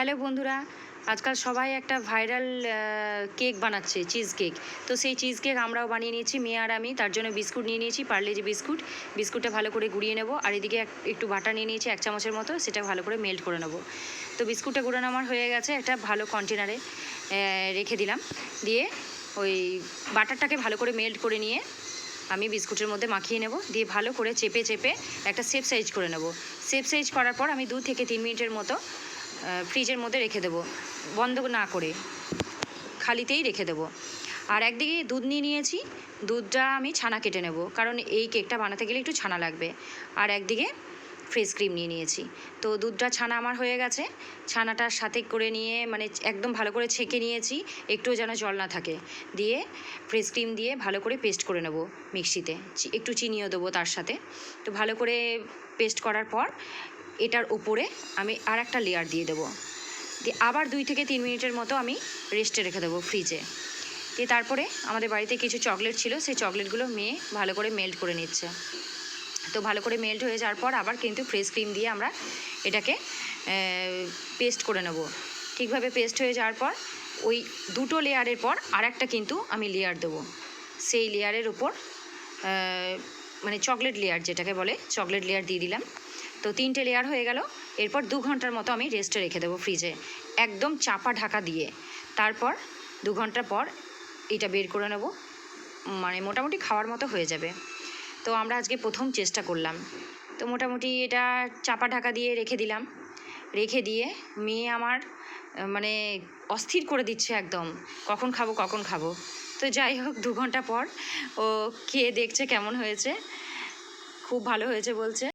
Hello বন্ধুরা, আজকাল সবাই একটা ভাইরাল কেক বানাচ্ছে, চিজ কেক। তো সেই চিজ কেক আমরাও বানিয়ে নিয়েছি, মেয়ে আর আমি। তার জন্য বিস্কুট নিয়ে নিয়েছি, পার্লেজি বিস্কুট। বিস্কুটটা ভালো করে গুঁড়িয়ে নেব। আর এদিকে একটু বাটার নিয়ে নিয়েছি 1 চামচের মতো, সেটা ভালো করে মেল্ট করে নেব। তো বিস্কুটটা গুঁড়ানো আমার হয়ে গেছে, একটা ভালো কন্টেনারে রেখে দিলাম। দিয়ে ওই বাটারটাকে ভালো করে মেল্ট করে নিয়ে আমি বিস্কুটের মধ্যে মাখিয়ে নেব। দিয়ে ভালো করে চেপে চেপে একটা শেপ সাইজ করে নেব। শেপ সাইজ করার পর আমি 2 থেকে 3 মিনিটের মতো ফ্রিজের মধ্যে রেখে দেবো, বন্ধ না করে, খালিতেই রেখে দেবো। আর একদিকে দুধ নিয়ে নিয়েছি, দুধটা আমি ছানা কেটে নেব, কারণ এই কেকটা বানাতে গেলে একটু ছানা লাগবে। আর একদিকে ফ্রেশ ক্রিম নিয়ে নিয়েছি। তো দুধটা ছানা আমার হয়ে গেছে। ছানাটার সাথে করে নিয়ে মানে একদম ভালো করে ছেঁকে নিয়েছি, একটুও যেন জল না থাকে। দিয়ে ফ্রেশ ক্রিম দিয়ে ভালো করে পেস্ট করে নেব মিক্সিতে, একটু চিনিও দেবো তার সাথে। তো ভালো করে পেস্ট করার পর এটার উপরে আমি আর একটা লেয়ার দিয়ে দেবো। দিয়ে আবার 2 থেকে 3 মিনিটের মতো আমি রেস্টে রেখে দেবো ফ্রিজে। দিয়ে তারপরে আমাদের বাড়িতে কিছু চকলেট ছিল, সেই চকলেটগুলো মেয়ে ভালো করে মেল্ট করে নিচ্ছে। তো ভালো করে মেল্ট হয়ে যাওয়ার পর আবার কিন্তু ফ্রেশ ক্রিম দিয়ে আমরা এটাকে পেস্ট করে নেব। ঠিকভাবে পেস্ট হয়ে যাওয়ার পর ওই 2টো লেয়ারের পর আর একটা কিন্তু আমি লেয়ার দেবো। সেই লেয়ারের উপর মানে চকলেট লেয়ার যেটাকে বলে, চকলেট লেয়ার দিয়ে দিলাম। তো 3টে লেয়ার হয়ে গেল। এরপর 2 ঘন্টার মতো আমি রেস্টে রেখে দেবো ফ্রিজে, একদম চাপা ঢাকা দিয়ে। তারপর 2 ঘন্টা পর এটা বের করে নেব, মানে মোটামুটি খাওয়ার মতো হয়ে যাবে। তো আমরা আজকে প্রথম চেষ্টা করলাম। তো মোটামুটি এটা চাপা ঢাকা দিয়ে রেখে দিলাম। রেখে দিয়ে মেয়ে আমার মানে অস্থির করে দিচ্ছে একদম, কখন খাবো কখন খাবো। তো যাই হোক, 2 ঘন্টা পর ও খেয়ে দেখছে কেমন হয়েছে। খুব ভালো হয়েছে বলছে।